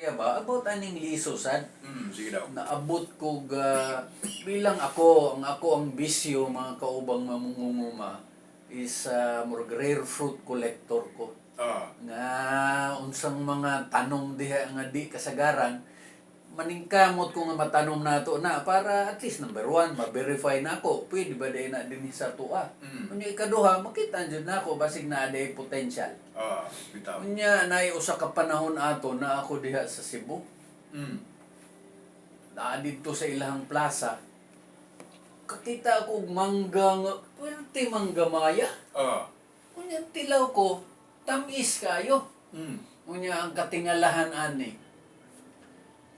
Kaya ba, about aning liso sad, Sige daw. naabot ko bilang ako ang bisyo mga kaubang mamungunguma is murag rare fruit collector ko. Nga unsang mga tanong diha nga di kasagaran, maningkamot ko nga matanong nato na para at least number one, ma-verify na ako, pwede ba din na din sa tuwa. Kunya ikaduha, makita dyan na ako, basig na aday potential. Bitaw. Kunya, usa ka panahon ato na ako diha sa Cebu. Dito sa ilahang plaza, kakita ko og mangga nga, pwerte mangga maya. Kunya, tilaw ko, tamis kayo. Kunya, ang katingalahan ani.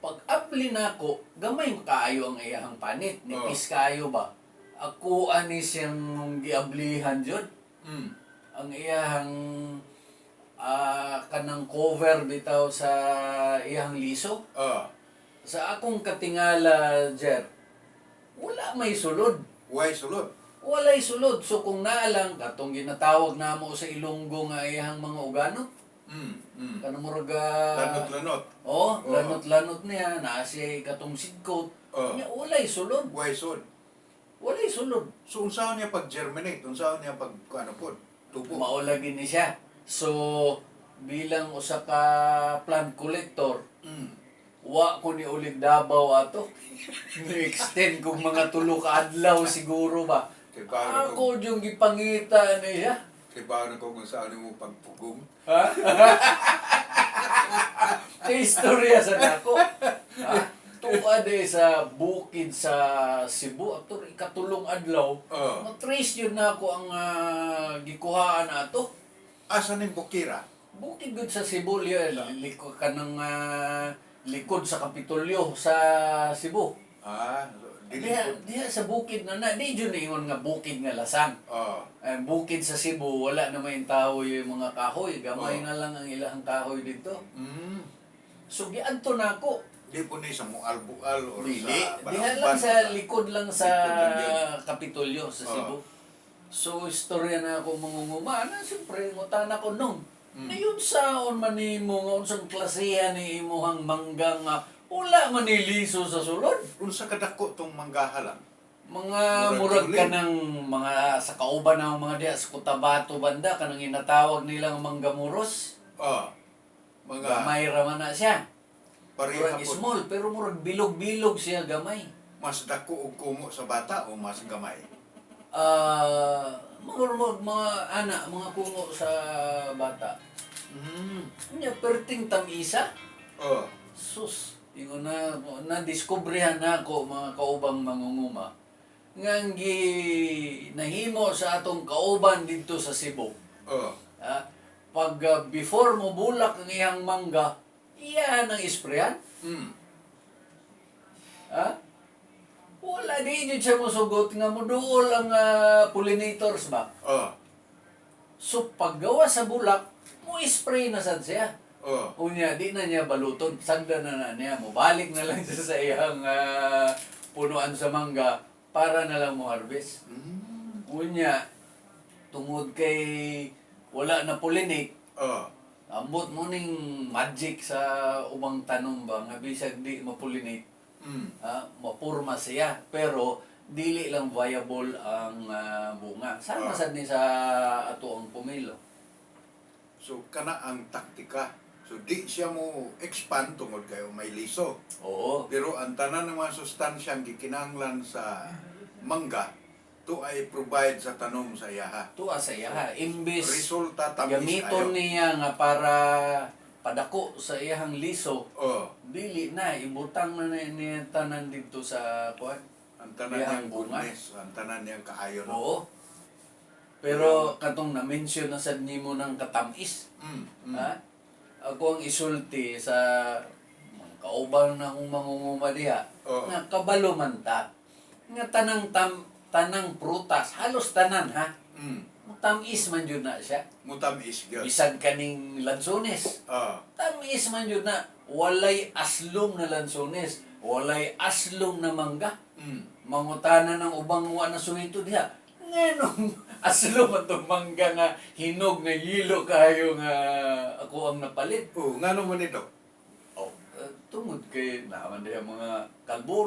Pag-apply na ako, gamay kaayo ang iyahang panit. Nipis kaayo ba? Ako ani siyang giablihan jud. Ang iyahang kanang cover bitaw sa iyahang liso. Sa akong katingala, Jer, wala may sulod. Why sulod? Walay sulod. So kung naalang, katong ginatawag na mo sa Ilonggo nga iyahang mga uganot, kanang murag Lanot-lanot. lanot-lanot niya, naa siya katong sidkot. Nya walay sulod. Why sulod? Walay sulod. So, unsaon niya pag-germinate? Unsaon niya tubo? Maulagi ni siya. So, bilang usa ka plant collector, wa ko ni ulit Davao ato. Ni-extend kong mga tulo ka adlaw siguro ba. Ako yung gipangita niya. Kibaw na ko kung saan mo pagpugong. Ha? Istorya sa nako. Tuwa de sa bukid sa Cebu ato ikatulong adlaw. Matrace yun na ako ang gikuhaan ato. Asa ning Bukira? Bukid gud sa Cebu liya, likod kanang likod sa Kapitolyo sa Cebu. Diha sa bukid na di jud ingon nga bukid nga lasang. Bukid sa Cebu wala na may tao yung mga kahoy, gamay na lang ang ilahang kahoy dito. So giadto na ako. Di po ni sa Mualbual or Dili, sa diha lang sa likod lang sa Kapitolyo sa Cebu. So istorya na ako mangunguma na siyempre ngutan ako nung. Ngayon saon man nimo nga unsang klasehan ni imuhang mangga nga wala man niliso sa sulod. Unsa kadako tong manggaha lang? Mga murag ka ng mga sa kauban ng mga diya sa Cotabato banda kanang inatawag nilang manggamuros. Gamay raman na siya. Murag small pero murag bilog-bilog siya gamay. Mas dako og kumo sa bata o mas gamay? Mga anak, mga kungo sa bata. Nya perting tamisa. Sus, ingon na-discoveryhan na ako mga kaubang mangunguma. Nga nahimo sa atong kauban dito sa Cebu. Pag before mo bulak ang iyang mangga, iyan ang isprayan. Wala di yun siya musugot nga mo dool ang pollinators ba? So paggawa sa bulak, mo spray na sad siya. Unya, di na niya baluton. Sagda na niya. Mubalik na lang siya sa iyang punuan sa mangga para na lang mo harvest. Unya, tungod kay wala na pollinate, ambot mo ning magic sa ubang tanom ba nga bisag di ma-pollinate. Mapurma siya pero dili lang viable ang bunga. Sama sad ni sa ato ang pumilo. So kana ang taktika. So di siya mo expand tungod kayo may liso. Oo. Pero ang tanan ng mga sustansyang gikinahanglan sa mangga to ay provide sa tanom sa iyaha. Tuwa sa iyaha. Imbis resulta tamis gamiton niya nga para padako sa iyahang liso. Dili na ibutang na niya tanan dito sa kuan. Ang tanan niyang goodness, ang tanan niyang kaayo. Oo. Pero katong na-mention na sad nimo ng katamis. Ako ang isulti sa kauban na akong mangunguma diha nga kabalo man ta. Nga tanang prutas, halos tanan ha. Tamis man jud na siya. Mutamis gyud. Bisag kaning lansones. Tamis man jud na. Walay aslong na lansones. Walay aslong na mangga. Mangutana ng ubang wa na suwito diha. Nganong aslong man itong mangga nga hinog nga yilo kayo nga ako ang napalit. Ngano man ito? kay naman diya mga kalbo